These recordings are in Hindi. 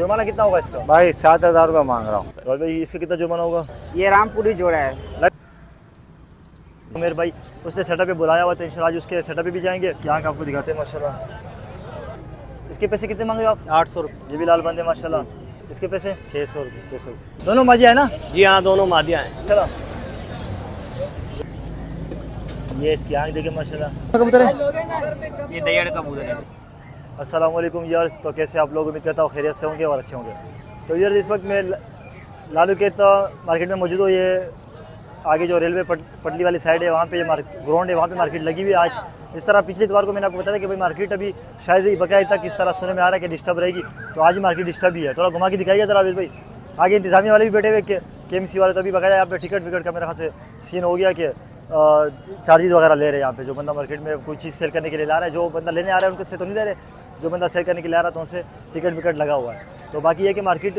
जुर्माना कितना होगा इसका? भाई 7,000 रुपये मांग रहा हूँ। और भाई इसका कितना जुर्माना होगा? ये रामपुरी जोड़ा है। मेरे भाई उसने सेटअप पे बुलाया हुआ, तो इंशाल्लाह आज उसके सेटअप पे भी जाएंगे। यहाँ का आपको दिखाते हैं माशाल्लाह। इसके पैसे कितने मांग रहे हो आप? 800 रुपये। ये भी लाल बंदे माशाल्लाह। इसके पैसे 600 रुपये। 600 दोनों माजिया है ना? जी हाँ, दोनों मादियाँ हैं। चलो ये इसकी आँख देखे माशाल्लाह। कबूतर है ये दयड़ कबूतर है। अस्सलाम वालेकुम यार, तो कैसे आप लोग? उम्मीद करता हूँ खैरियत से होंगे और अच्छे होंगे। तो यार इस वक्त मैं लालू के तो मार्केट में मौजूद हूँ। ये आगे जो रेलवे पटली वाली साइड है वहाँ पे ग्राउंड है, वहाँ पे मार्केट लगी हुई है आज। इस तरह पिछले इतवार को मैंने आपको बताया कि भाई मार्केट अभी शायद बकाया तक इस तरह सुनने में आ रहा है कि डिस्टर्ब रहेगी, तो आज ही मार्केट डिस्टर्ब ही है। थोड़ा घुमा के दिखाइए ज़रा अभी भाई। आगे इंतजामिया वाले भी बैठे हुए KMC वाले, तो अभी बकाया यहाँ पे टिकट विकट का मेरे ख्याल से सीन हो गया कि चार्जेस वगैरह ले रहे हैं यहाँ पे। जो बंदा मार्केट में कोई चीज़ सेल करने के लिए ला रहा है, जो बंदा लेने आ रहा है उनसे तो नहीं ले रहे, जो बंदा सेल करने के लिए आ रहा है तो उनसे टिकट विकट लगा हुआ है। तो बाकी ये कि मार्केट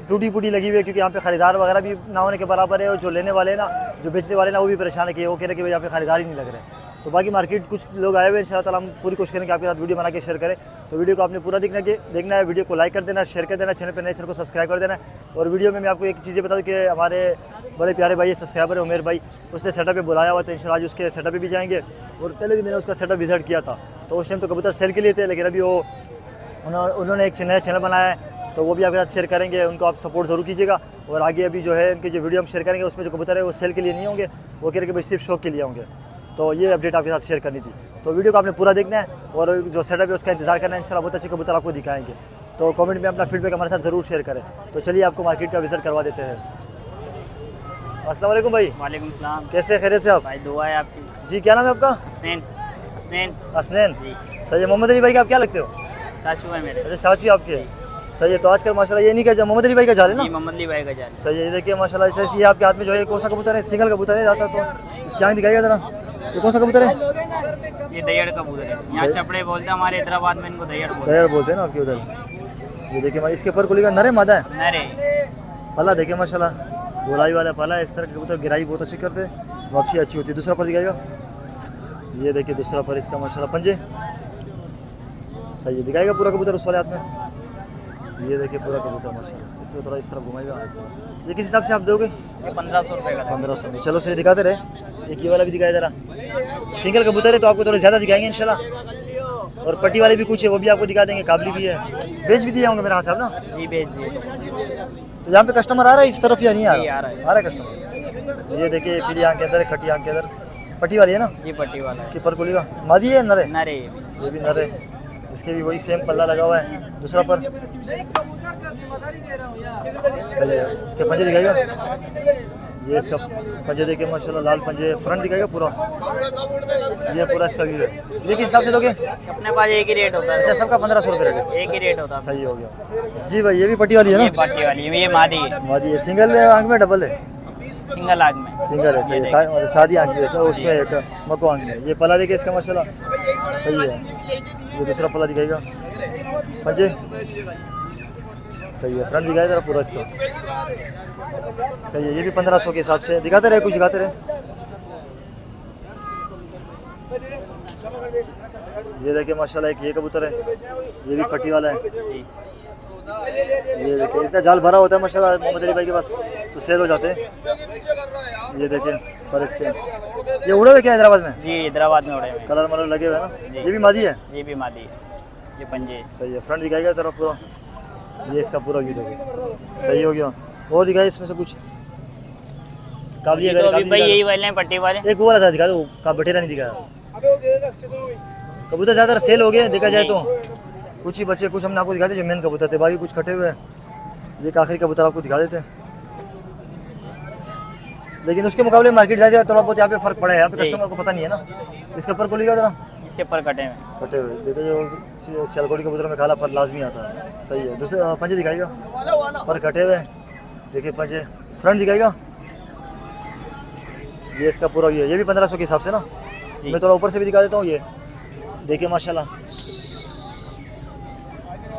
टूटी फूटी लगी हुई है, क्योंकि यहाँ पे खरीदार वगैरह भी ना होने के बराबर है, और जो लेने वाले ना, जो बेचने वाले ना, वो भी परेशान है कि वो कह रहे हैं कि भाई यहाँ पे खरीदार ही नहीं लग रहे। तो बाकी मार्केट कुछ लोग आए हुए हैं, इंशाल्लाह ताला हम पूरी कोशिश करेंगे आपके साथ वीडियो बना के शेयर करें। तो वीडियो को आपने पूरा देखना है, वीडियो को लाइक कर देना, शेयर कर देना, चैनल पर नए चैनल को सब्सक्राइब कर देना। और वीडियो में मैं आपको एक चीज़ें बता दूँ कि हमारे बड़े प्यारे भाई सब्सक्राइबर है उमेर भाई, उसने सेटअप पे बुलाया हुआ, तो इंशाल्लाह आज उसके सेटअप पे भी जाएंगे। और पहले भी मैंने उसका सेटअप विजिट किया था, तो उस टाइम तो कबूतर सेल के लिए थे, लेकिन अभी वो उन्होंने एक नया चैनल बनाया है, तो वो भी आपके साथ शेयर करेंगे। उनको आप सपोर्ट ज़रूर कीजिएगा। और आगे अभी जो है उनके जो वीडियो हम शेयर करेंगे, उसमें जो कबूतर है वो सेल के लिए नहीं होंगे, वो कह रहे कि भाई सिर्फ शौक के लिए होंगे। तो ये अपडेट आपके साथ शेयर करनी थी। तो वीडियो को आपने पूरा देखना है और जो सेटअप है उसका इंतजार करना है। इंशाल्लाह बहुत अच्छे कबूतर आपको दिखाएंगे। तो कमेंट में अपना फीडबैक हमारे साथ ज़रूर शेयर करें। तो चलिए आपको मार्केट का विजिट करवा देते हैं। अस्सलाम वालेकुम भाई। वालेकुम सलाम। कैसे खैरियत से आप? भाई दुआ है आपकी। जी क्या नाम है आपका? हसनैन जी सही है। मोहम्मद अली भाई का आप क्या लगते हो? चाचू है मेरे। अच्छा चाचू आपके, सही है। तो आजकल माशाल्लाह ये नहीं क्या मोहम्मद अली भाई का जाल है ना? मोहम्मद अली भाई का जाल। सही है। ये देखिए माशाल्लाह। अच्छा ये आपके हाथ में जो है कौन सा कबूतर है? सिंगल कबूतर है ज़्यादा, तो इसकी आँख दिखाइएगा ज़रा। ये कौन सा कबूतर है? ये दयड़ कबूतर है। यहाँ चपड़े बोलते हैं हमारे हैदराबाद में, इनको दयड़ बोलते हैं ना आपके उधर। ये देखिए भाई, इसके ऊपर कुली का नर है मादा है? नरे। पला देखिए माशाल्लाह, गोलाई वाला पला है। इस तरह के कबूतर गिराई बहुत अच्छी करते हैं, वापसी अच्छी होती है। दूसरा पर दिखाएगा, ये देखिए दूसरा पर इसका माशाल्लाह पंजे सही है। दिखाएगा पूरा कबूतर उस वाले हाथ में। ये देखिए पूरा कबूतर माशाल्लाह। इसको थोड़ा इस तरफ घुमाएगा। ये किस हिसाब से आप दोगे? ये 1500 रुपये का। 1500 में। चलो सही दिखाते रहे। एक ये वाला भी दिखाया ज़रा। सिंगल कबूतर है तो आपको थोड़ा ज़्यादा दिखाएंगे इंशाल्लाह। और पट्टी वाले भी कुछ है, वो भी आपको दिखा देंगे। काबली भी है, बेच भी दिए होंगे मेरे हाथ से ना? जी बेच दिए। तो यहाँ पे कस्टमर आ रहा है इस तरफ या नहीं आ रहा? आ रहा है। आ रहा है कस्टमर। तो ये देखिए पीली आँख के अंदर है, खट्टी आँख के अंदर पट्टी वाली है ना? जी पट्टी वाला। इसके पर कुली का मादी है नरे? नरे। ये भी नरे। इसके भी वही सेम पल्ला लगा हुआ है। दूसरा पर सही है। इसके पंजे दिखाएगा, ये इसका पंजे देखिए माशाल्लाह, लाल पंजे। फ्रंट दिखाएगा पूरा, ये पूरा इसका व्यू है। ये किस हिसाब से लोगे? अपने पास एक ही रेट होता है। अच्छा सबका 1500 रुपये रेट है? एक ही रेट होता है। सही हो गया जी भाई। ये भी पट्टी वाली है ये ना? पट्टी वाली ये मादी है। मादी है। सिंगल आँख में डबल है? सिंगल आग में। सिंगल है सही है। शादी आँख में उसमें एक मको आँख में। ये पला देखिए इसका माशाल्लाह सही है। ये दूसरा पला दिखाएगा, पंजे सही है। फ्रंट दिखाएगा जरा पूरा इसका सही है। ये भी 1500 के हिसाब से दिखाते रहे, कुछ दिखाते रहे। ये देखिए माशाल्लाह एक ये कबूतर है, ये भी पट्टी वाला है। ये देखिए इसका जाल भरा होता है माशाल्लाह मोहम्मद अली भाई के पास, तो सेल हो जाते हैं। ये देखिए पर इसके ये उड़े हुए क्या हैदराबाद में? जी हैदराबाद में उड़े हुए। कलर मलर लगे हुए हैं ना? ये भी मादी है? ये भी मादी है। ये पंजे सही है। फ्रंट दिखाएगा तरफ पूरा, ये इसका पूरा व्यू देखिए सही हो गया। और दिखाए इसमें से कुछ काबली तो अभी भाई यही वाले हैं पट्टी वाले। एक वो वाला था दिखा दो, का बटेरा नहीं दिखाया। कबूतर ज़्यादा सेल हो गए देखा जाए तो, कुछ ही बचे। कुछ हमने आपको दिखा दिए जो मेन कबूतर थे, बाकी कुछ कटे हुए हैं। ये एक आखिरी कबूतर आपको दिखा देते हैं, लेकिन उसके मुकाबले मार्केट जाए थोड़ा बहुत यहाँ पे फर्क पड़ा है। यहाँ पे कस्टमर को पता नहीं है ना। इसके ऊपर को लिखा जरा, इसके पर कटे हुए। कटे हुए देखो, जो सियालकोटी कबूतर में काला पर लाजमी आता है। सही है। दूसरे पंजे दिखाएगा, पर कटे हुए देखिए पंजे। फ्रंट दिखाएगा, ये इसका पूरा ये है। ये भी 1500 के हिसाब से ना? मैं थोड़ा ऊपर से भी दिखा देता हूँ। ये देखिए माशाल्लाह।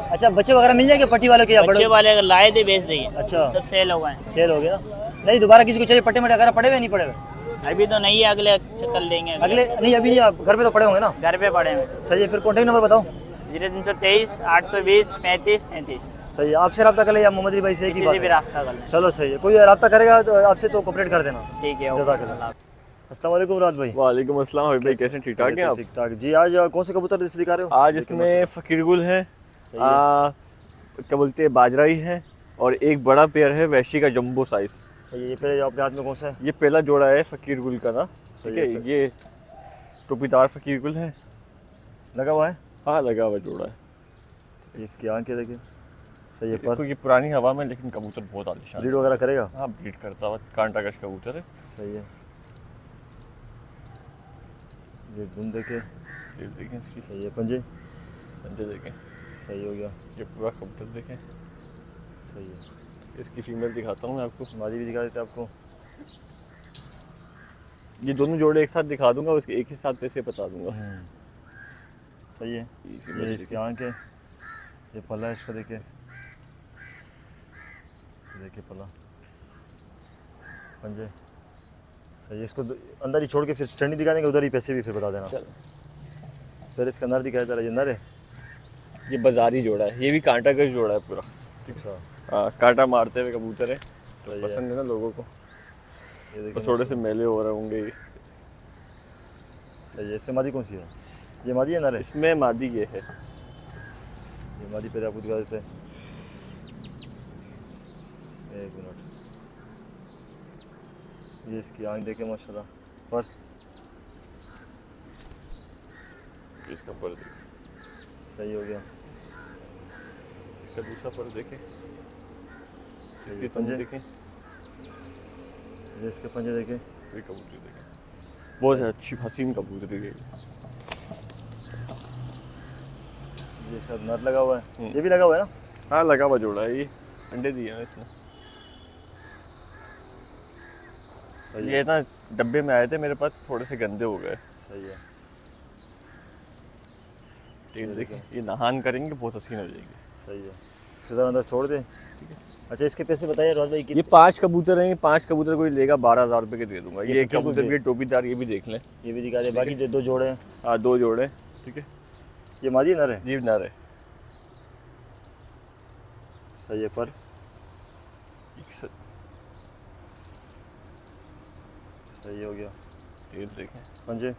अच्छा बच्चे वगैरह मिल जाएंगे पट्टी वाले के या बच्चे वाले अगर लाए थे बेच देंगे। अच्छा सब सेल हो गए। सेल हो गया ना? नहीं दोबारा किसी को चाहिए पट्टे में वगैरह पड़े हुए नहीं पड़े हुए? अभी तो नहीं है, अगले कल देंगे। अगले नहीं अभी नहीं, आप घर पे तो पड़े होंगे ना? घर पे पड़े हुए। सही है। फिर कॉन्टेक्ट नंबर बताओ। 0323 820 35 33। सही है, आपसे रब्ता कर ले या मोहम्मद अली भाई से एक ही किसी बात से भी है। रब्ता कर लें। चलो सही है, कोई रब्ता करेगा तो आपसे तो कोऑपरेट कर देना। ठीक है, जज़ाकल्लाह। अस्सलाम वालेकुम रात भाई। वालेकुम अस्सलाम हबीब भाई, कैसे ठीक ठाक हैं आप? ठीक ठाक जी। आज कौन से कबूतर जैसे दिखा रहे हो? आज देखिए इसमें फ़कीर गुल है, सही है। क्या बोलते हैं, बाजराई है, और एक बड़ा पेयर है वैशी का जंबो साइज़। सही है, ये पहले आपके हाथ में कौन सा है? ये पहला जोड़ा है फ़कीर गुल का ना, ठीक सही है। है। ये टोपीदार फ़कीर गुल है, लगा हुआ है? हाँ लगा हुआ जोड़ा है। इसकी आंखें देखिए, सही है। इसको पर ये पुरानी हवा में, लेकिन कबूतर बहुत आलिशान ब्रीड है। वगैरह करेगा? हाँ ब्रीड करता हुआ कांटा कश कबूतर है। सही है। ये धुन देखे, ये देखें इसकी सही है। पंजे, पंजे देखें, सही हो गया। ये पूरा कबूतर देखें। सही है। इसकी फीमेल दिखाता हूँ मैं आपको, मादी भी दिखा देते आपको। ये दोनों जोड़े एक साथ दिखा दूंगा, उसके एक ही साथ पैसे बता दूंगा। सही है। ये female ये इसकी आँख है, ये पला है इसका देखिए, देखिए पला, पंजे, सही है। इसको अंदर ही छोड़ के फिर स्टैंडिंग दिखा देंगे, उधर ही पैसे भी फिर बता देना। चलो फिर इसका नर दिखाया जरा, ये नर है। ये बाजारी जोड़ा है, ये भी कांटा का जोड़ा है पूरा। अच्छा, हाँ कांटा मारते हुए कबूतर है, सही है। पसंद है ना लोगों को, ये तो देखिए थोड़े से मेले हो रहे होंगे ये। सही है। इससे मादी कौन सी है? ये मादी है नर है? इसमें मादी ये है। ये मादी पहले आपको दिखा देते हैं, एक मिनट। ये इसकी आँख देखे माशाल्लाह, पर इसका पर देखें, सही हो गया। इसका दूसरा पर देखें, सही इसके है। पंजे पंजे, देखें, ये इसके पंजे देखे, ये कबूतरी देखें, बहुत अच्छी हसीन कबूतरी है। ये इसका नर लगा हुआ है, ये भी लगा हुआ है ना? हाँ लगा हुआ जोड़ा है, ये अंडे दिए हैं इसने। सही ये है। ना डब्बे में आए थे मेरे पास, थोड़े से गंदे हो गए। सही है। टेल देखें, ये नहान करेंगे बहुत हसीन हो जाएगी। सही है। इसको ज़रा अंदर छोड़ दे। अच्छा, इसके पैसे बताइए राज भाई। ये 5 कबूतर हैं, ये 5 कबूतर कोई लेगा 12,000 रुपये के दे दूंगा। ये ये फ़कीर गुल कबूतर के? भी टोपीदार, ये भी देख लें। ये भी दिखा दे, बाकी दो जोड़े हैं। हाँ 2 जोड़े, ठीक है। ये मादी है नर है? जीव नर है। सही है। पर सही हो गया। ये देखें, पंजे,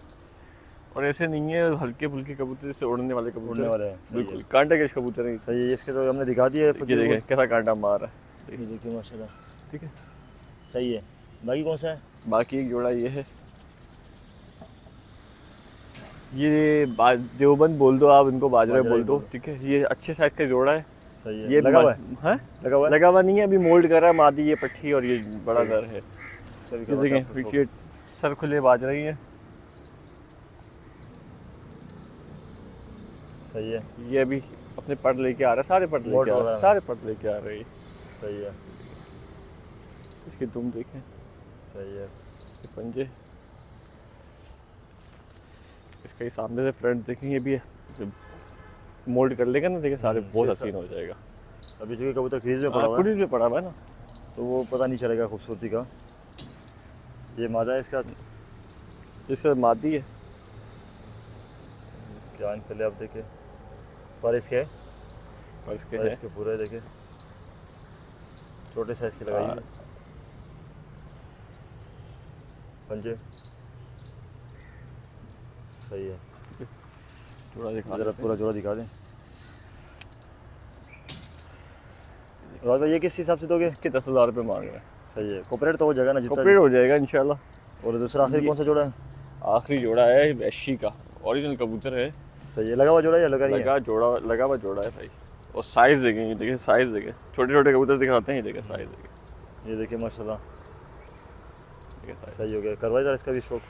और ऐसे नहीं है हल्के फुल्के कबूतर, जैसे उड़ने वाले कबूतर, उड़ने वाले हैं। सही बिल्कुल है। कांटे के कबूतर हैं। सही है। इसके तो हमने दिखा दिए ये फ़कीर देखें गुल। कैसा कांटा मार रहा है, ये देखिए माशाल्लाह, ठीक है। सही है। बाकी कौन सा है? बाकी एक जोड़ा ये है, ये देवबंद बोल दो आप इनको, बाजरा बाजरा बोल ही दो, बोलो। ठीक है। ये अच्छे साइज का जोड़ा है। सही है। ये लगा हुआ है? हाँ लगा हुआ है? लगा हुआ नहीं है, अभी मोल्ड कर रहा है मादी, ये पट्टी और ये बड़ा सही है। नर है। इसका भी ये करवाते हैं देखें आपको शौक। विकेट सर खुले बाज रही है। सही है। ये अभी अपने पट लेके आ रहा है, सारे पट मोल्ड लेके आ हो रहा रहा है, है। सारे पट लेके आ रही है। सही है। इसके तुम देखें, सही है। ये पंजे, इसका ये सामने से फ्रंट देखें, ये भी मोल्ड कर लेगा ना, देखिए सारे बहुत जैसा- हसीन हो जाएगा। अभी चूँकि कबूतर क्रीज में पड़ा हुआ है, कुड़ी में पड़ा हुआ है ना, तो वो पता नहीं चलेगा खूबसूरती का। ये मादा है इसका। इसका मादी है। इसके आंख पहले आप देखे, पर इसके है, और इसके पर है इसके पूरे देखे, छोटे साइज के लगाई हुई है। पंजे, सही है। जोड़ा दिखा जरा देते हैं। पूरा जोड़ा दिखा दें। राज भाई ये किस हिसाब से दोगे? इसके 10,000 रुपये मांग रहे हैं। सही है। कोऑपरेट तो हो जाएगा ना जितना। कॉपरेट हो जाएगा इंशाल्लाह। और दूसरा आखिरी कौन सा जोड़ा है? आखिरी जोड़ा है वैशी का, ओरिजिनल कबूतर है। सही है। लगा हुआ जोड़ा है या लगा नहीं है? लगा हुआ जोड़ा है भाई। और साइज़ देखें, ये देखिए साइज़ देखें, छोटे छोटे कबूतर दिखाते हैं, ये देखें साइज़ देखें, ये देखिए माशाल्लाह, देखिए साइज़। सही हो गया। करवाई जरा इसका भी शौक।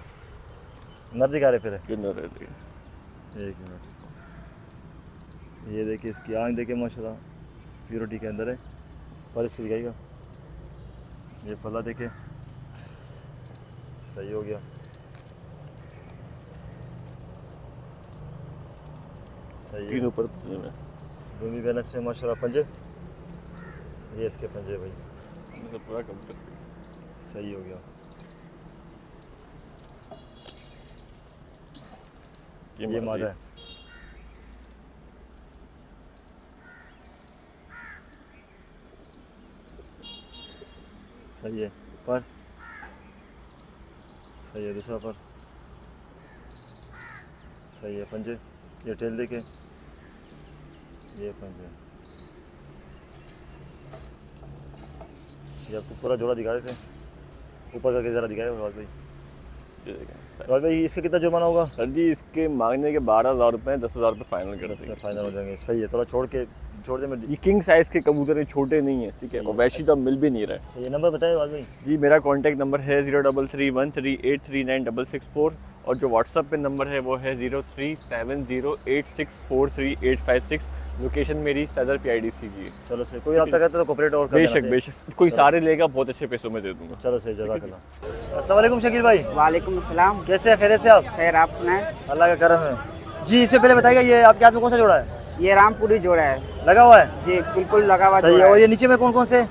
नर दिखा रहे फिर है। कितना रेट देखिए, एक मिनट, ये देखिए इसकी आँख देखिए माशाल्लाह, प्योरिटी के अंदर है। पर इसको दिखाएगा, ये पल्ला देखे, सही हो गया। सही तीन है। ऊपर पंजे में, दोनों बैलेंस में माशाल्लाह। पंजे, ये इसके पंजे भाई, मतलब पूरा कबूतर। सही हो गया। ये मादा है। सही है। पर सही है, दूसरा पर सही है। पंजे, ये टेल देखे, ये पंजे, ये आपको पूरा जोड़ा दिखा रहे थे, ऊपर करके ज़रा दिखाए राज भाई। ये देखें राज भाई इसका कितना जुर्माना होगा? सर जी, इसके मांगने के 12,000 रुपये, 10,000 रुपये फाइनल कर इसमें देंगे। फाइनल हो जाएंगे। सही है, थोड़ा छोड़ दे मैं। ये किंग साइज़ के कबूतर हैं, छोटे नहीं है, ठीक है, और वैसे तो अब मिल भी नहीं रहा है। सही है। नंबर बताइए राज भाई। जी मेरा कॉन्टैक्ट नंबर है 0331383966 और जो व्हाट्सअप पे नंबर है वो है 037086438556। लोकेशन मेरी सदर PIDC की है। चलो सही, कोई रब्ता करता है तो कोऑपरेट और कर देना बेशक चाहिए। बेशक, कोई सारे लेगा बहुत अच्छे पैसों में दे दूंगा। चलो सही, जज़ाकल्लाह। अस्सलाम वालेकुम शकील भाई, वालेकुम अस्सलाम। कैसे हैं? खैरियत से आप? खैर, आप सुनाएं। अल्लाह का करम है जी। इससे पहले बताइएगा, ये आपके हाथ में कौन सा जोड़ा है? ये रामपुरी जोड़ा है लगा हुआ है? जी, बिल्कुल लगा हुआ सही जोड़ा है। और है। ये नीचे में कौन कौन से?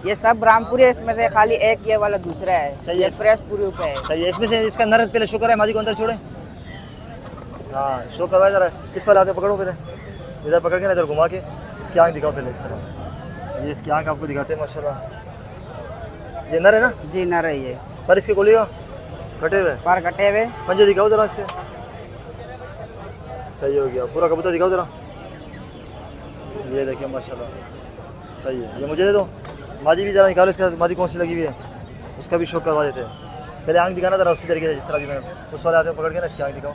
ये सब रामपुरी है, इसमें से खाली एक ये वाला दूसरा है। सही ये है। फ्रेश पूरी पे है। सही है। इसमें से इसका नर पहले शो कराए, मादी को अंदर छोड़े। हाँ, शो करवाए ज़रा। इस वाले हाथ में पकड़ो, पहले इधर पकड़ के ना इधर घुमा के इसकी आँख दिखाओ पहले, इस तरह। ये इसकी आँख आपको दिखाते हैं माशाल्लाह। ये नर है ना? जी, न रही है। पर इसके गोलियाँ कटे हुए, पर कटे हुए। पंजे दिखाओ ज़रा इससे। सही हो गया, पूरा कबूतर दिखाओ ज़रा। ये देखिए माशाल्लाह, सही है। ये मुझे दे दो। मादी भी ज़रा निकालो, इसका मादी कौन सी लगी हुई है उसका भी शो करवा देते हैं। पहले आँख दिखाना ज़रा उसी तरीके से जिस तरह भी मैं उस वाले हाथ में पकड़ के ना इसकी आँख दिखाओ।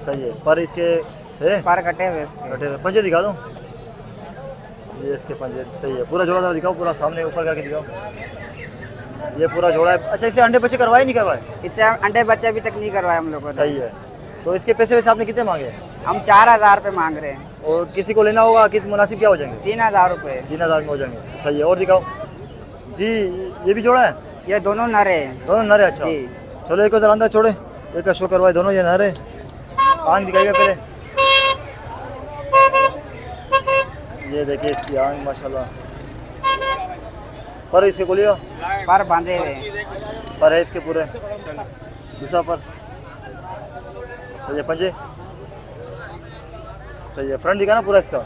सही है। पर इसके है पर कटे हुए इसके। कटे हुए, पंजे दिखा दो। ये इसके पंजे सही है। पूरा जोड़ा ज़रा दिखाओ, पूरा सामने ऊपर करके दिखाओ। ये पूरा जोड़ा है। अच्छा, इससे अंडे बच्चे करवाए नहीं करवाए? इससे अंडे बच्चे अभी तक नहीं करवाए हम लोगों ने। सही है। तो इसके पैसे वैसे आपने कितने मांगे? हम 4,000 रुपये मांग रहे हैं। और किसी को लेना होगा कि मुनासिब क्या हो जाएंगे? 3,000 रुपये। 3,000 में हो जाएंगे। सही है। और दिखाओ जी, ये भी जोड़ा है? ये दोनों नर हैं। दोनों नर है? अच्छा जी। चलो, एक को ज़रा अंदर छोड़े, एक का शो करवाए। दोनों ये नर है। आँख दिखाइएगा पहले। ये देखिए इसकी आँख माशाल्लाह। पर इसके गोलियाँ पर बांधे हुए। पर है इसके पूरे। दूसरा पर सही है। पंजे सही है। फ्रंट दिखाना पूरा इसका।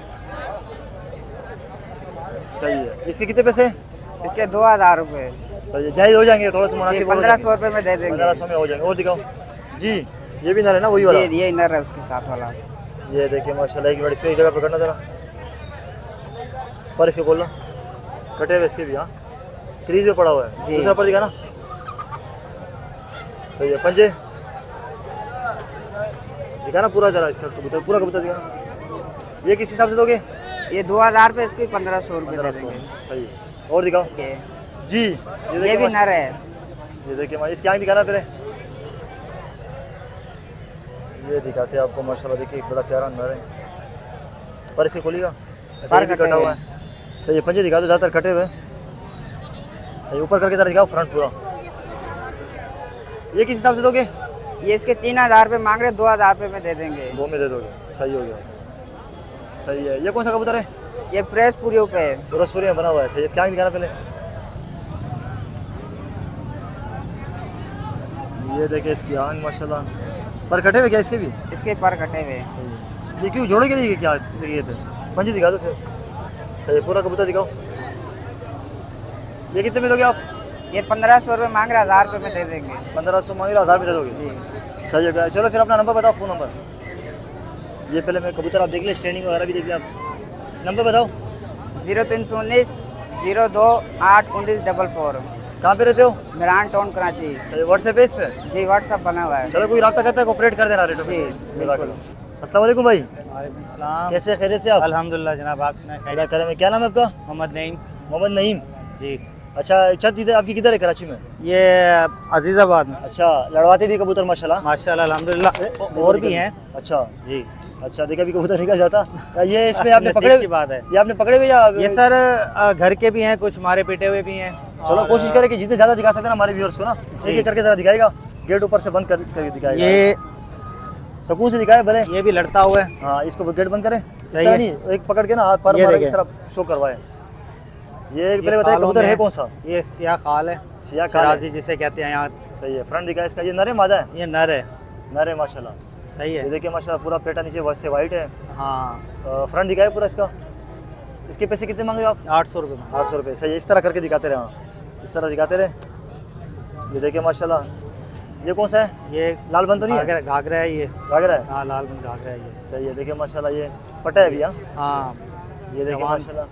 सही है। इसके कितने पैसे? इसके 2,000 रुपये। सही है, जायज़ हो जाएंगे, थोड़ा सा मुनासिब हो 1,500 रुपये में दे देंगे। 1500 में हो जाएंगे। और दिखाओ जी, ये भी नर है ना? वही वाला? ये नर है उसके साथ वाला। ये देखिए माशाल्लाह, एक बार इसको एक जगह पकड़ना ज़रा। पर इसके बोलना कटे हुए इसके भी। हाँ, क्रीज में पड़ा हुआ है। जी। दूसरा पर दिखाना। सही है। पंजे दिखाना पूरा ज़रा इसका कबूतर, पूरा कबूतर दिखाना। ये किस हिसाब से दोगे? ये 2,000 रुपये, इसको 1,500 रुपये दे 1500। देंगे। सही है। और दिखाओ जी। ये भी नर है। ये देखिए इसकी आँख दिखाना फिर। ये दिखाते हैं आपको माशाल्लाह। देखिए बड़ा प्यारा नर है। पर इसके खोलिएगा। अच्छा, ये भी कटे कटा हुआ हुए। है। सही है। पंजे दिखा दो, ज़्यादातर कटे हुए। सही, ऊपर करके ज़रा दिखाओ फ्रंट पूरा। ये किस हिसाब से दोगे? ये इसके 3,000 रुपये मांग रहे, 2,000 रुपये में दे देंगे। 2 में दे दोगे। सही हो गया। सही है। ये कौन सा कबूतर है? ये प्रेस पूरी पे है। गोरखपुरी में बना हुआ है। सही है। इसकी आँख दिखाना पहले। ये देखिए इसकी आँख माशाल्लाह। पर कटे हुए क्या इसके भी? इसके पर कटे हुए। सही है। ये क्यों जोड़े के लिए क्या ये थे? पंजे दिखा दो फिर। सही है। पूरा कबूतर दिखाओ। ये कितने में दोगे आप? ये 1,500 रुपये मांग रहे, 1,000 रुपये में दे देंगे। 1500 मांगे, 1000 में दे दोगे? जी। सही है। चलो फिर अपना नंबर बताओ, फ़ोन नंबर। ये पहले मैं कबूतर आप देख ले, स्टैंडिंग वगैरह भी देख ले आप। नंबर बताओ। 0319 02 8 19 44। कहाँ पे रहते हो? मिरान टाउन, कराची। सही, व्हाट्सएप है इस पे? जी, व्हाट्सअप बना हुआ है। चलो, कोई रब्ता करता है कोऑपरेट कर देना रेटो जी, पे। बिल्कुल। अस्सलाम वालेकुम भाई, वालेकुम सलाम। कैसे खैरियत से आप? अल्हम्दुलिल्लाह जनाब, आप सुनाए? अल्लाह करम है। क्या नाम है आपका? मोहम्मद नईम। मोहम्मद नईम। जी। अच्छा, छत इधर आपकी किधर है कराची में? ये अजीज़ाबाद में। अच्छा, लड़वाते भी कबूतर माशाल्लाह? माशाल्लाह अल्हम्दुलिल्लाह। और भी हैं। अच्छा जी। अच्छा, देखा भी कबूतर निकल जाता। ये इसमें आपने नसीब पकड़े? की बात है। ये आपने पकड़े हुए या? ये सर घर के भी हैं, कुछ मारे पीटे हुए भी हैं। चलो और कोशिश करें कि जितने ज़्यादा दिखा सकते हैं ना हमारे व्यूअर्स को ना, एक एक करके ज़रा दिखाएगा। गेट ऊपर से बंद करके दिखाएगा। ये सुकून से दिखाए भले। ये भी लड़ता हुआ है। हाँ, इसको गेट बंद करें। सही है। नहीं, एक पकड़ के ना हाथ पर ये मारे, देखें। इस तरह शो करवाए। ये पहले बताइए खालों कबूतर है में कौन सा? ये सिया खाल है, सिया काला। शराजी जिसे कहते हैं यहाँ। सही है। फ्रंट दिखाए इसका। ये नर है मादा है? ये नर है। नर है माशाल्लाह। सही ये है। देखिए माशाल्लाह पूरा पेटा नीचे वैसे वाइट है। हाँ, फ्रंट दिखाए पूरा इसका। इसके पैसे कितने मांग रहे हो आप? 800 रुपये में। 800 रुपये। सही है, इस तरह करके दिखाते रहे। हाँ, इस तरह दिखाते रहे। ये देखिए माशाल्लाह। ये कौन सा है? ये लाल बंद तो नहीं है? घाघरा घाघरा है ये। घाघरा है। हाँ, लाल बंद घाघरा है ये। सही है, देखिए माशाल्लाह ये पटा है भी। हाँ, हाँ ये देखिए जवान। माशाल्लाह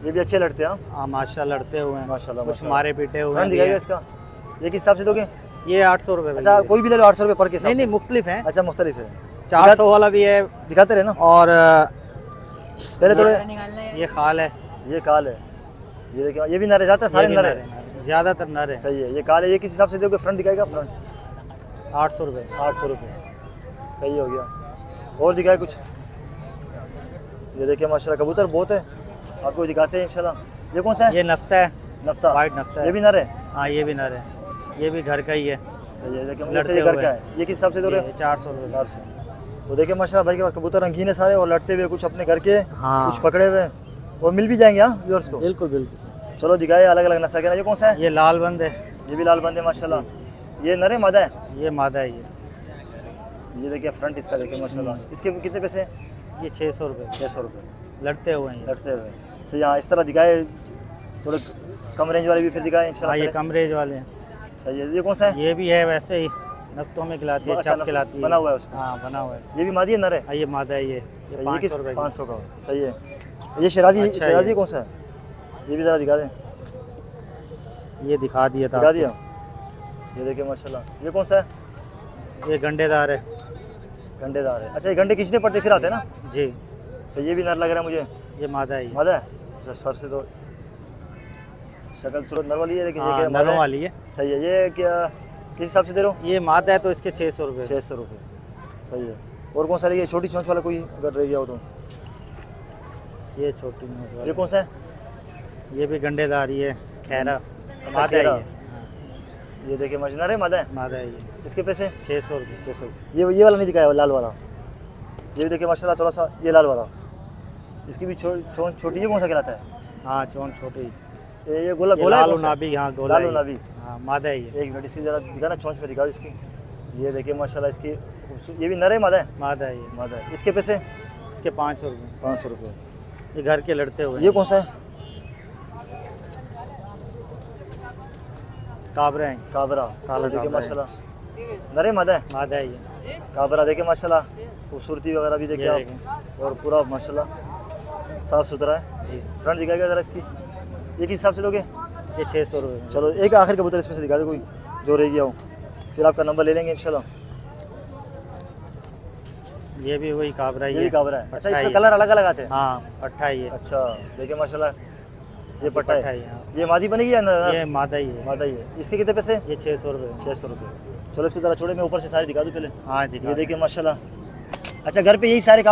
ये भी अच्छे लड़ते हैं। हाँ, हाँ, माशा लड़ते हुए हैं, माशाल्लाह, कुछ माशाल्लाह। मारे पीटे हुए फ्रंट भी दिखाइएगा हैं। इसका। ये किस हिसाब से दोगे? ये 800 रुपये। अच्छा, कोई भी ले लो 800 रुपये पर के हिसाब नहीं से। नहीं, मुख्तलिफ हैं। अच्छा, मुख्तलिफ है। 400 वाला भी है दिखाते रहे ना। और पहले थोड़े। ये खाल है। ये काल है। ये देखिए, ये भी नर है, ज़्यादा सारे ये भी नर नर है। है, ज़्यादातर नर है। सही है, ये काल है। ये किस हिसाब से दोगे? फ्रंट दिखाएगा फ्रंट 800 रुपये। 800 रुपये। सही हो गया। और दिखाए कुछ? ये देखिए माशाल्लाह कबूतर बहुत है, आपको दिखाते हैं इंशाल्लाह। ये कौन सा है? ये नफ्ता है, नफ्ता। वाइट नफ्ता है। ये भी नर है। हाँ, ये भी नर है, ये भी घर का ही है। सही है, देखिए लड़ते ये घर हुए। का है। ये किस हिसाब से दो रहे हो? 400 रुपये। 400। तो देखिए माशाल्लाह भाई के पास कबूतर रंगीन है सारे, और लड़ते हुए कुछ अपने घर के, हाँ। कुछ पकड़े हुए और मिल भी जाएंगे। हाँ, व्यूअर्स को। बिल्कुल बिल्कुल। चलो दिखाए अलग अलग नस्ल के। ये कौन सा है? ये लाल बंद है। ये भी लाल बंद है माशाल्लाह। ये नर है मादा है? ये मादा है ये। ये देखिए फ्रंट इसका, देखिए माशाल्लाह। इसके कितने पैसे? ये 600 रुपये 600 रुपये। लड़ते हुए हैं ये। लड़ते हुए। सही। हाँ, इस तरह दिखाए। थोड़े कम रेंज वाले भी फिर दिखाए हाँ, इंशाल्लाह। ये कम रेंज वाले हैं। सही है। ये कौन सा है? ये भी है वैसे ही, नफ्तों में खिलाती है, अच्छा, चप खिलाती है। बना हुआ है उसमें। हाँ, बना हुआ है। ये भी मादी है नर है? हाँ, ये मादा है ये सही है। 500 रुपये की। 500 का। सही है। ये शराजी, अच्छा है शराजी ये। कौन सा है? ये भी ज़रा दिखा दें। ये दिखा दिया था दिखा आपको। दिया। ये देखिए माशाल्लाह। ये कौन सा है? ये गंडेदार है। गंडेदार है। अच्छा, ये गंडे खींचने पड़ते फिर आते हैं ना? जी, सही। ये भी नर लग रहा है मुझे। ये मादा है ये। मादा है? अच्छा, सर से तो शक्ल सूरत नर वाली है, लेकिन ये हाँ, क्या मादा नरों है? वाली है। सही है। ये क्या किस हिसाब से दे रहे हो? ये मादा है तो इसके 600 रुपये। 600 रुपये। सही है। और कौन सा रही है? छोटी चोंच वाला कोई अगर रह गया हो तो? ये छोटी नोट ये वाली। कौन सा है? ये भी गंडेदार ही है, खैरा। अच्छा, मादा है खैरा। ये। ये देखिए माशाल्लाह। नर है मादा है? मादा है ये। इसके पैसे? 600 रुपये। 600। ये वाला नहीं दिखाया, वो लाल वाला। ये भी देखिए माशाल्लाह थोड़ा सा, ये लाल वाला। इसकी भी चोंच छोटी है। कौन सा कहलाता है? हाँ, चोन छोटी। ये गोला गोला है लाल कौन सा? नाबी। हाँ, गोला लाल है ये। नाबी। हाँ, मादा है ये। एक मिनट इसकी जरा दिखाना, चोंच पे दिखाओ इसकी। ये देखिए माशाल्लाह इसकी ये भी नर है मादा है? मादा है ये। मादा है। इसके पैसे? इसके 500 रुपये। 500 रुपये। ये घर के लड़ते हुए। ये कौन सा है? काबरा है। काबरा। काला देखिए काबरा है। माशाल्लाह। नर है मादा है? मादा है ये। काबरा देखिए माशाल्लाह, खूबसूरती वगैरह भी देखिए ये आप, देखें। और पूरा माशाल्लाह साफ़ सुथरा है। जी, फ्रंट दिखाएगा ज़रा इसकी। ये किस हिसाब से दोगे? ये 600 रुपये। चलो एक आखिर कबूतर इसमें से दिखा दो कोई जो रह गया हो, फिर आपका नंबर ले लेंगे इंशाल्लाह। ये भी वही काबरा ही ये भी है। काबरा है। अच्छा, पट्टा इसमें ही कलर अलग अलग आते हैं? हाँ, पट्टा ही है। अच्छा, देखिए माशाल्लाह ये पट्टा पट्टा है। ही है, हाँ। ये मादी बनेगी या नर? ये मादा ही है। मादा ही है। इसके कितने पैसे? ये 600 रुपये। 600 रुपये। चलो इसको ज़रा छोड़े, मैं ऊपर से सारे दिखा दूँ पहले। हाँ, ये दिखा देखिए माशाल्लाह। अच्छा, घर पे यही सारे ये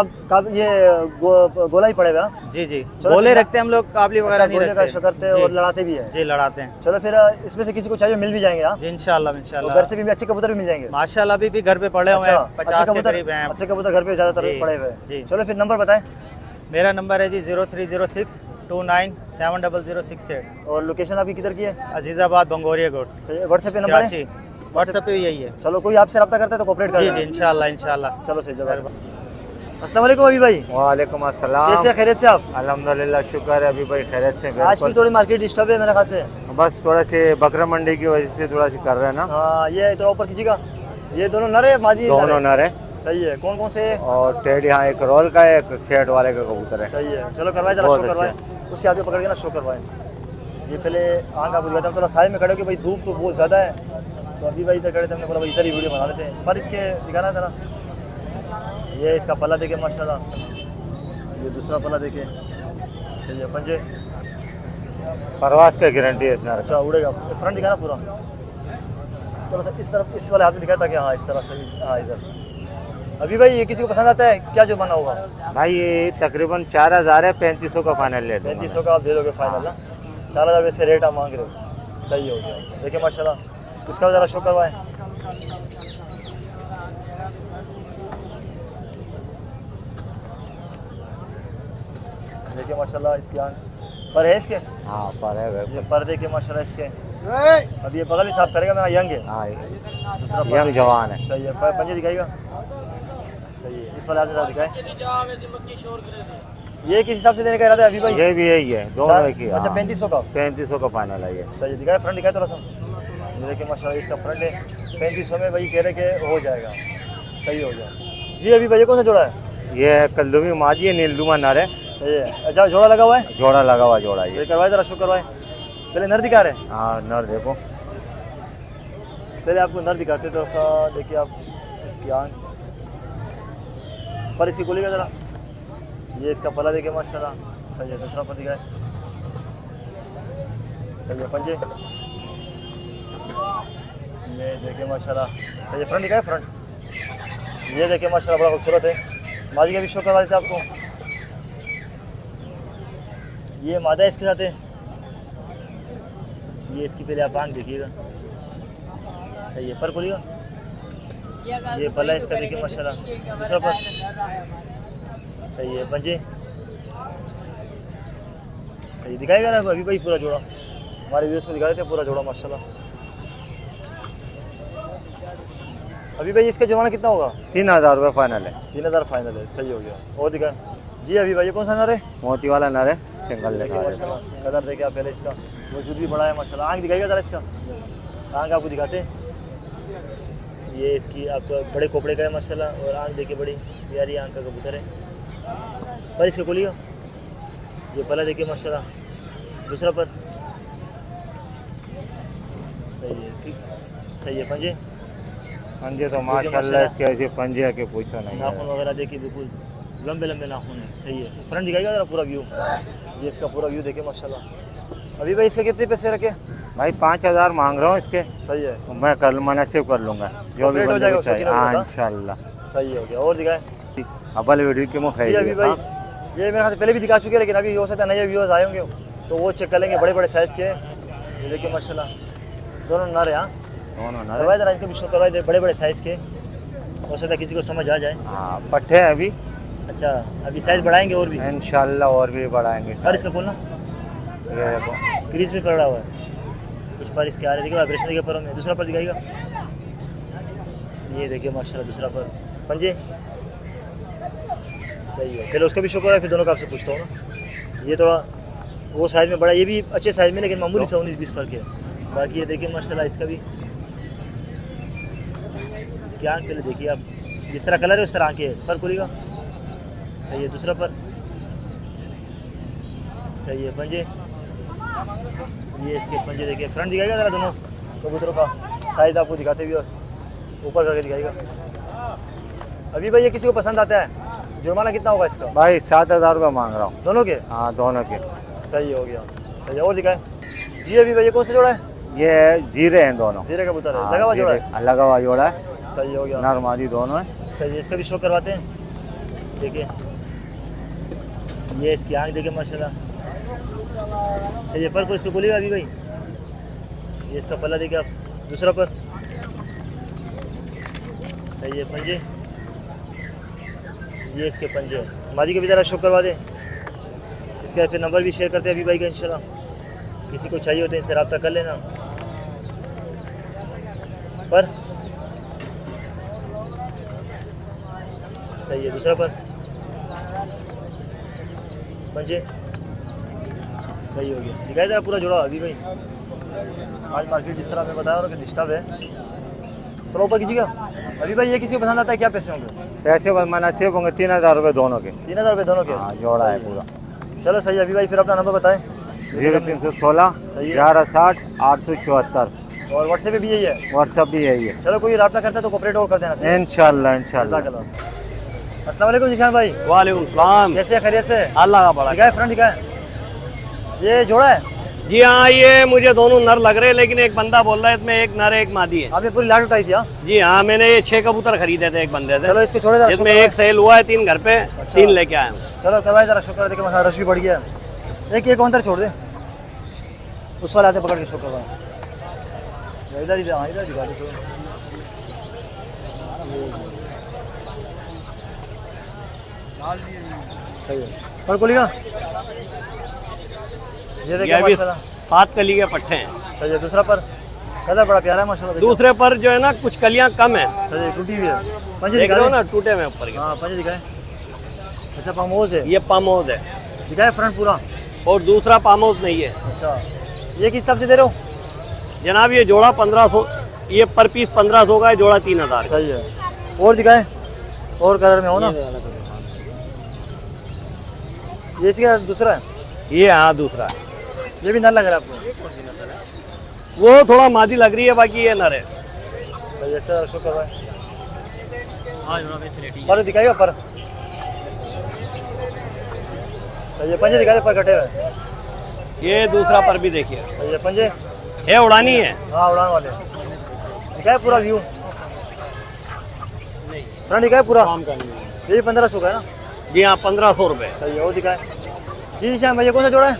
गोला ही पड़े हुए? हाँ? जी जी, चलो गोले फिर- रखते हैं हम लोग, काबली वगैरह नहीं गोले का रखते। शो करते हैं जी, और लड़ाते भी हैं। जी, लड़ाते हैं। चलो फिर इसमें से किसी को चाहिए मिल भी जाएंगे। हाँ, जी, इंशाल्लाह और इंशाल्लाह। घर से भी अच्छे कबूतर भी मिल जाएंगे। माशाल्लाह अभी भी घर पे पड़े हुए अच्छा, हैं, 50 के करीब हैं। अच्छे कबूतर घर पे ज़्यादातर जी, पड़े हुए जी। हैं। चलो फिर नंबर बताएं। मेरा नंबर है जी 030629700068। और लोकेशन आपकी किधर की है? अजीज़ाबाद बंगोरिया कोट सही है। व्हाट्सएप पे नंबर है? कराची। व्हाट्सएप पे भी यही है। चलो कोई आपसे रब्ता करता है तो कोऑपरेट कर जी जी, देना। इंशाल्लाह इंशाल्लाह। चलो सही जगह। अस्सलाम वालेकुम अभी भाई, वालेकुम अस्सलाम। कैसे खैरियत से आप? अल्हम्दुलिल्लाह, शुक्र है अभी भाई खैरियत से। आज भी बिल्कुल। थोड़ी मार्केट डिस्टर्ब है मेरे ख्याल से। बस थोड़ा से बकरा मंडी की वजह से थोड़ा सी कर रहे हैं ना। हाँ, ये थोड़ा ऊपर कीजिएगा। ये दोनों नर है मादी? दोनों नर है। सही है। कौन कौन से है? और टेड यहाँ एक रोल का है, एक सेट वाले का कबूतर है। सही है। चलो करवाए जरा, बहुत शो करवाए। उससे आगे पकड़ के ना शो करवाए। ये पहले आँख आपको दिखाता हूँ, थोड़ा साइड में खड़े हो कि भाई धूप तो बहुत ज़्यादा है, तो अभी भाई इधर खड़े थे, हमने बोला भाई इधर ही वीडियो बना लेते हैं। पर इसके दिखाना जरा। ये इसका पल्ला देखे माशाल्लाह, ये दूसरा पल्ला देखे। सही है। पंजे परवास का गारंटी है इसमें। अच्छा उड़ेगा। फ्रंट दिखाना पूरा, थोड़ा सा इस तरफ, इस वाले हाथ में दिखाया था कि हाँ इस तरह सही। हाँ इधर। अभी भाई ये किसी को पसंद आता है क्या जो बना होगा? भाई ये तकरीबन 4000 है, 3500 का फाइनल ले दूंगा 3500 का आप दे दोगे फाइनल ना? 4000 वैसे रेट आप मांग रहे हो। सही हो गया। देखिए माशाल्लाह, इसका ज़रा शो करवाएं। देखिए माशाल्लाह इसकी आँख पर है इसके। मैं। हाँ, पर है ये बिल्कुल। पर्दे के माशाल्लाह इसके। अब ये बगल ही साफ करेगा। मैं यंग है हाँ, दूसरा यंग जवान है। सही है। पंजे दिखाएगा। सही है। इस वाले आदमी साहब दिखाए, ये किस हिसाब से देने का इरादा है अभी भाई? ये भी यही है, दोनों एक ही। अच्छा 3500 का। 3500 का फाइनल है ये। सही है, दिखाए फ्रंट दिखाए थोड़ा सा। ये देखिए माशाल्लाह इसका फ्रंट है, 3500 में भाई कह रहे कि हो जाएगा, सही हो जाए। जी अभी भाई कौन सा जोड़ा है? ये कलदुमी माजी है, नीलदुमा नर है। सही है। अच्छा जोड़ा लगा हुआ है, जोड़ा लगा हुआ जोड़ा ये ये। करवाए जरा शो करवाए। पहले नर दिखा रहे हैं, हाँ नर देखो। पहले आपको नर दिखाते थोड़ा सा, देखिए आप इसकी आँख पर इसकी गोली का जरा, ये इसका पला देखिए माशाल्लाह, सही है। दूसरा पर दिखाए, सही है। पंजे ये देखिए माशाल्लाह, सही है। फ्रंट दिखाए, फ्रंट ये देखिए माशाल्लाह बड़ा खूबसूरत है। मादी का भी शो करवा देते आपको। ये मादा इसके साथ है, ये इसकी पहले आप आँख देखिएगा, सही है। पर खोलिएगा, ये पला इसका देखिए माशाल्लाह। दूसरा पर सही है। पंजे सही दिखाएगा ना अभी भाई पूरा जोड़ा, हमारे व्यूअर्स को दिखा देते हैं पूरा जोड़ा माशाल्लाह। अभी भाई इसका जुर्माना कितना होगा? 3000 रुपये फाइनल है। 3000 फाइनल है, सही हो गया। और दिखाए जी अभी भाई ये कौन सा नर है? मोती वाला नर है, सिंगल देखिए दिखा रहे हैं। माशाल्लाह, कलर देखिए आप पहले इसका, वजूद भी बड़ा है माशाल्लाह। आँख दिखाएगा जरा इसका, आँख आपको दिखाते हैं। ये इसकी आपका बड़े कोपड़े का है माशाल्लाह, और आँख देखिए बड़ी प्यारी आँख का कबूतर है। पर इसके खोलिएगा, ये पला देखिए माशाल्लाह। दूसरा पर सही है, ठीक सही है। पंजे पंजे तो माशाल्लाह इसके ऐसे पंजे के पूछो नहीं नाखून है। वगैरह देखिए बिल्कुल लंबे लंबे नाखून है, सही है। फ्रंट दिखाएगा जरा पूरा व्यू, ये इसका पूरा व्यू देखिए माशाल्लाह। अभी भाई इसके कितने पैसे रखे? भाई 5000 मांग रहा हूँ इसके, सही है, मैं कल मुनासिब कर लूँगा जो भी कंप्लीट हो बंदे जाएगा को उसका चाहिए। किलो हाँ का? इंशाल्लाह। सही हो गया। और दिखाए अबल वीडियो के मुँह जी अभी भाई, ये मेरे ख्याल से पहले भी दिखा चुके हैं, लेकिन अभी हो सकता है नए व्यूअर्स आए होंगे तो वो चेक कर लेंगे। बड़े बड़े साइज़ के, ये देखिए माशाल्लाह दोनों नर है। हाँ दोनों नर करवाए जरा इनको भी शो करवाए दे, बड़े बड़े साइज़ के, हो सकता है किसी को समझ आ जाए। हाँ पट्टे हैं अभी, अच्छा अभी साइज़ बढ़ाएंगे और भी। इंशाल्लाह और भी बढ़ाएंगे। पर इसका खोलना, ये देखो क्रीज में पड़ा हुआ है कुछ पर इसके आ रहे, देखिए वाइब्रेशन देखिए परों में। दूसरा पर दिखाएगा, ये देखिए माशाल्लाह दूसरा पर। पंजे सही है। पहले उसका भी शो करवाए, फिर दोनों का आपसे पूछता हूँ ना। ये थोड़ा वो साइज़ में बड़ा, ये भी अच्छे साइज़ में, लेकिन मामूली सा 19-20 फर्क है। बाकी ये देखिए माशाल्लाह इसका भी, इसकी आँख पहले देखिए आप, जिस तरह कलर है उस तरह आँखें है। फर्क खोलिएगा, सही है। दूसरा पर सही है। पंजे ये इसके पंजे देखिए। फ्रंट दिखाएगा जरा दोनों कबूतरों का साइज़ आपको दिखाते हुए, ऊपर करके दिखाएगा। अभी भाई ये किसी को पसंद आता है, जुर्माना कितना होगा इसका? भाई 7000 रुपये मांग रहा हूँ दोनों के? हाँ दोनों के। सही हो गया, सही है। और दिखाए जी अभी भाई ये कौन सा जोड़ा है? ये जीरे हैं दोनों। जीरे कबूतर है, हाँ, लगा हुआ जोड़ा है, जीरे- लगा हुआ जोड़ा है, सही हो गया। नर मादी दोनों है। सही है। इसका भी शो करवाते हैं, देखिए ये इसकी आँख देखिए माशाल्लाह, सही है। पर को इसको बोलिएगा अभी भाई, ये इसका पल्ला देखिए आप। दूसरा पर सही है। पंजे ये इसके पंजे, मादी के भी ज़रा शो करवा दें। इसका फिर नंबर भी शेयर करते हैं अभी भाई का, इंशाल्लाह किसी को चाहिए होते हैं इनसे रब्ता कर लेना। पर सही है। दूसरा पर पंजे सही हो गया। दिखाई जरा पूरा जोड़ा अभी भाई। आज मार्केट जिस तरह मैं बताया कि डिस्टर्ब है, थोड़ा ऊपर कीजिएगा। अभी भाई ये किसी को पसंद आता है, क्या पैसे होंगे? पैसे मुनासिब होंगे, 3000 रुपये दोनों के। 3000 रुपये दोनों के? हाँ जोड़ा है पूरा। चलो सही है। अभी भाई फिर अपना नंबर बताएं। 0316 सही है। 1160 874। और व्हाट्सएप पे भी यही है? व्हाट्सअप भी यही है। चलो कोई रब्ता करता है तो कोऑपरेट और कर देना। इंशाल्लाह इंशाल्लाह। अस्सलाम वालेकुम जिशान भाई। वालेकुम सलाम। कैसे हैं, खैरियत से? अल्लाह का बड़ा। दिखाए फ्रंट दिखाए, ये जोड़ा है? जी हाँ, ये मुझे दोनों नर लग रहे हैं, लेकिन एक बंदा बोल रहा है इसमें एक नर एक मादी है। आपने पूरी लाट उठाई थी? हाँ जी हाँ, मैंने ये 6 कबूतर खरीदे थे एक बंदे से। चलो इसको छोड़े जरा, इसमें एक सेल हुआ है 3 घर पे, 3 लेके आए हूँ। चलो करवाए जरा, शुक्र है। देखिए मसा रश भी बढ़ गया। एक अंतर छोड़ दे, उस वाले आते पकड़ के शो करवाए। इधर ही इधर दिखा दो। सही है। पर बोलिएगा ये ये देखिए अभी माशाल्लाह, 7 कली के पट्टे हैं। सही है। दूसरा पर कलर बड़ा प्यारा है माशाल्लाह। देखो। दूसरे पर जो है ना कुछ कलियां कम है, सर ये टूटी हुई है। पंजे देख रहे हो दिखाए ना टूटे हुए ऊपर के। हाँ पंजे दिखाए। अच्छा पामोज है ये पामोज है दिखाए फ्रंट पूरा। और दूसरा पामोज नहीं है अच्छा ये किस हिसाब से दे रहे हो? जनाब। ये जोड़ा 1500, ये पर पीस 1500 का है, जोड़ा 3000 का। सही है। और दिखाए और कलर में हो ना। ये इसका दूसरा है। ये हाँ दूसरा है, ये भी नर लग रहा है आपको? वो थोड़ा मादी लग रही है, बाकी ये नर है। सही है, इसका शो करवाए। पर दिखाएगा पर। सही है पंजे दिखाए पर कटे हुए। ये दूसरा पर भी देखिए, सही है पंजे है उड़ानी है। हाँ उड़ान वाले दिखाए पूरा व्यू। फ्रंट दिखाए पूरा। ये भी 1500 का है ना? जी हाँ 1500 रुपये। सही है। वो दिखाए जी श्याम भाई ये कौन सा जोड़ा है?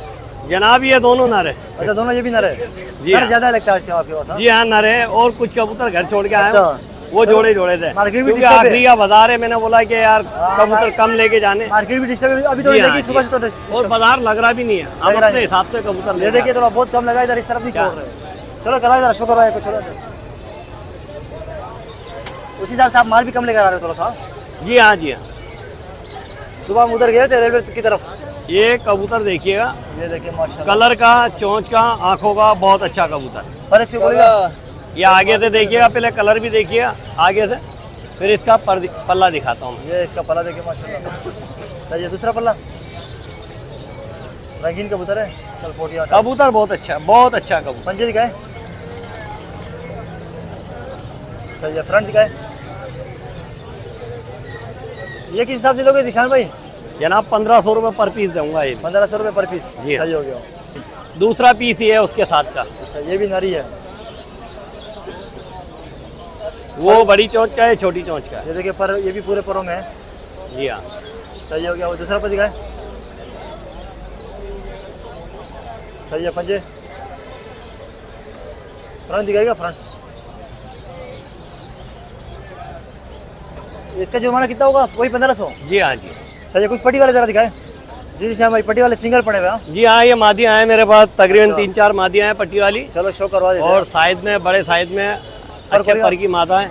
जनाब ये दोनों नर है। अच्छा दोनों ये भी नर है। जी नर हाँ। ज्यादा लगता है आपके पास? हाँ? जी हाँ नर है, और कुछ कबूतर घर छोड़ के आए अच्छा। हैं, वो जोड़े जोड़े थे। मार्केट भी क्योंकि डिस्टर्ब है। आखिरी का बाजार है, मैंने बोला कि यार कबूतर कम लेके जाने। मार्केट भी डिस्टर्ब है अभी तो जी हाँ, लगी सुबह जी। से तो disturb- और बाजार लग रहा भी नहीं है, हम लग रहा अपने नहीं। हिसाब से कबूतर ये ले देखिए थोड़ा बहुत कम लगा इधर इस तरफ नहीं छोड़ रहे। चलो करा इधर शो करवाए कुछ उसी हिसाब से आप माल भी कम लेकर आ रहे हो थोड़ा सा। जी हाँ जी हाँ। सुबह हम उधर गए थे रेलवे की तरफ। ये कबूतर देखिएगा, ये देखिए माशाल्लाह कलर का, चोंच का, आंखों का, बहुत अच्छा कबूतर। पर इससे बोलिएगा ये आगे से देखिएगा, पहले कलर भी देखिएगा आगे से, फिर इसका पल्ला दिखाता हूँ। ये इसका पल्ला देखिए माशाल्लाह। सही है। दूसरा पल्ला रंगीन कबूतर है। चल फोटिया कबूतर बहुत अच्छा, बहुत अच्छा कबूतर। पंजे दिखाए। सही है। फ्रंट दिखाए। ये किस हिसाब से लोगे निशान भाई? जनाब 1500 रुपये पर पीस दूंगा ये। 1500 रुपये पर पीस। जी हाँ। सही हो गया। दूसरा पीस ही है उसके साथ का, अच्छा ये भी नारी है। वो बड़ी चोंच का है, छोटी चोंच का है। ये देखिए पर ये भी पूरे परों में है। जी हाँ। सही हो गया। वो दूसरा पर दिखाए। सही है। पंजे फ्रंट दिखाएगा फ्रंट। इसका जुर्माना कितना होगा? वही 1500। जी हाँ जी। सही है। कुछ पट्टी वाले जरा दिखाए। जी श्याम भाई पट्टी वाले सिंगल पड़े हुए। हाँ जी हाँ ये मादियाँ हैं मेरे पास, तकरीबन 3-4 मादियाँ हैं पट्टी वाली, चलो शो करवा देते हैं। और साइज में, बड़े साइज में अच्छे बढ़िया। पर की मादा है।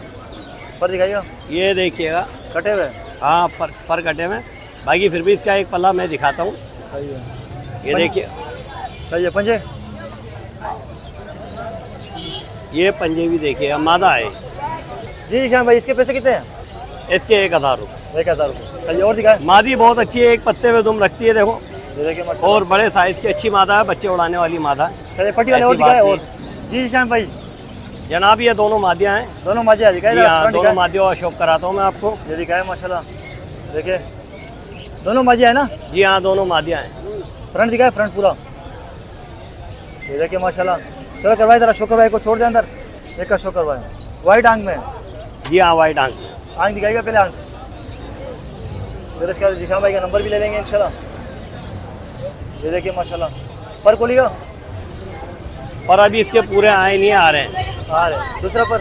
पर दिखाइएगा ये देखिएगा, कटे हुए। हाँ पर कटे में, बाकी फिर भी इसका एक पल्ला मैं दिखाता हूँ। सही है। ये देखिए, सही है। पंजे ये पंजे भी देखिएगा, मादा है। जी श्याम भाई इसके पैसे कितने हैं? इसके 1000 रुपये। 1000 रुपये। सही है। और दिखाए। मादी बहुत अच्छी है, एक पत्ते में दुम रखती है देखो, ये देखिए माशाल्लाह। और बड़े साइज की अच्छी मादा है, बच्चे उड़ाने वाली मादा है। सही है। पट्टी वाले और ऐसी बात दिखाए। और नहीं। जी श्याम भाई जनाब ये दोनों मादियाँ हैं। दोनों माजिया दिखाए। जी हाँ फ्रंट दोनों दिखाए। मादियों का शौक कराता हूँ मैं आपको। ये दिखाए माशाल्लाह। देखिए दोनों माजिया है ना? जी हाँ दोनों मादियाँ हैं। फ्रंट दिखाए फ्रंट पूरा। ये देखिए माशाल्लाह। चलो करवाए जरा शो करवाए को छोड़ दे अंदर। एक का शो करवाए। वाइट आंख में। जी हाँ वाइट आंख। आंख दिखाएगा पहले आंख। फिर इसका जिशान भाई का नंबर भी ले लेंगे इंशाल्लाह। ये देखिए माशाल्लाह। पर खोलिएगा। और अभी इसके पूरे आए नहीं आ रहे हैं। आ रहे। दूसरा पर।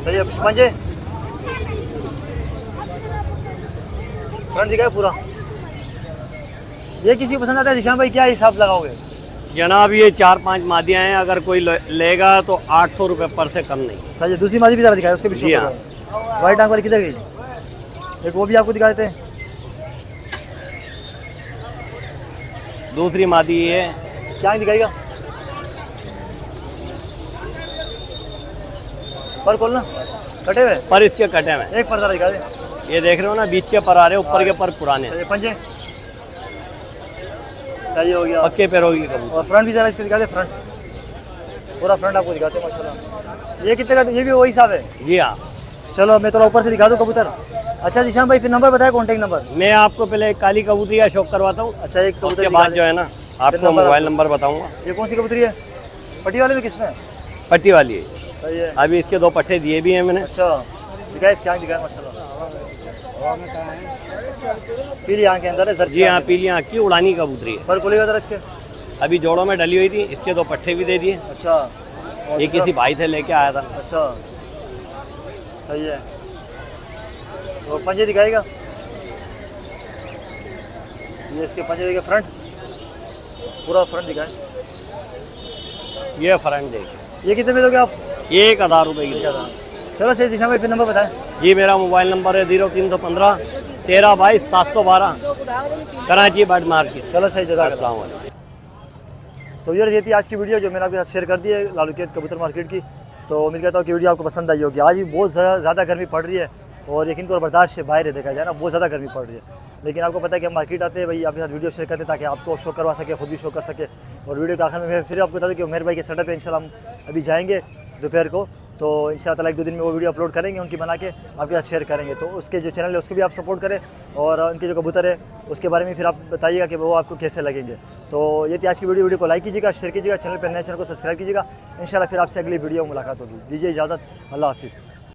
सही है। पंजे फ्रंट दिखाए पूरा। ये किसी को पसंद आता है जिशान भाई क्या हिसाब लगाओगे? जनाब ये 4-5 मादियाँ हैं, अगर कोई लेगा तो 800 रुपये पर से कम नहीं। सही है। दूसरी मादी भी जरा दिखाए उसके भी जी हाँ। वाइट आंख वाली किधर गई? एक वो भी आपको दिखा देते हैं। दूसरी मादी ये है। क्या दिखाएगा? पर खोलना कटे हुए। पर इसके कटे में, एक पर जरा दिखा दे। ये देख रहे हो ना, बीच के पर आ रहे हैं, ऊपर के पर पुराने, सही है। पंजे सही हो गया। पक्के पैरों की कबूतर। और फ्रंट भी जरा इसके दिखा दे। फ्रंट पूरा फ्रंट आपको दिखाते हैं माशाल्लाह। ये कितने का? ये भी वही हिसाब है। जी हाँ। चलो मैं थोड़ा ऊपर से दिखा दूँ कबूतर। अच्छा जिशान भाई फिर नंबर बताया कॉन्टेक्ट नंबर। मैं आपको पहले एक काली कबूतरी का शौक करवाता हूँ, अच्छा एक कबूतर उसके बाद जो है ना आपको नंबर मोबाइल नंबर बताऊँगा। ये कौन सी कबूतरी है? पट्टी वाले में किसमें? पट्टी वाली है। सही है। अभी इसके 2 पट्टे दिए भी हैं मैंने। अच्छा दिखाए इसकी आँख दिखाए माशाल्लाह। पीली आँख के अंदर है सर। जी हाँ पीली आँख की उड़ानी कबूतरी है। पर खोलिएगा जरा इसके। अभी जोड़ों में डली हुई थी, इसके 2 पट्टे भी दे दिए। अच्छा और ये दूसरा? किसी भाई से लेके आया था। अच्छा सही है। वो पंजे दिखाएगा। ये इसके पंजे देखिए फ्रंट पूरा फ्रंट दिखाए। ये फ्रंट देखिए, ये कितने में दोगे आप? 1000 रुपये की। चलो सही दिशा में फिर नंबर बताएं। जी मेरा मोबाइल नंबर है 0315 1322 712, कराची बर्ड मार्केट। चलो सही जगह। अस्सलाम वालेकुम। तो ये थी आज की वीडियो जो मैंने आपके साथ शेयर कर दी है लालूकेत कबूतर मार्केट की। तो उम्मीद करता हूँ कि वीडियो आपको पसंद आई होगी। आज भी बहुत ज़्यादा गर्मी पड़ रही है और यकीन तौर बर्दाश्त से बाहर है, देखा जाए ना, बहुत ज़्यादा गर्मी पड़ रही है। लेकिन आपको पता है कि हम मार्केट आते हैं भाई, आपके साथ वीडियो शेयर करते हैं ताकि आपको शो करवा सके, खुद भी शो कर सके। और वीडियो के आखिर में मैं फिर आपको बता दूँ कि मेरे भाई के सेटअप पे इंशाल्लाह हम अभी जाएंगे दोपहर को, तो इंशाल्लाह 1-2 दिन में वो वीडियो अपलोड करेंगे, उनकी बना के आपके साथ शेयर करेंगे। तो उसके जो चैनल है उसको भी आप सपोर्ट करें और उनके जो कबूतर है उसके बारे में फिर आप बताइएगा कि वो आपको कैसे लगेंगे। तो ये थी आज की वीडियो को लाइक कीजिएगा, शेयर कीजिएगा, चैनल पर नए चैनल को सब्सक्राइब कीजिएगा। इंशाल्लाह फिर आपसे अगली वीडियो में मुलाकात होगी। दीजिए इजाज़त, अल्लाह हाफिज़।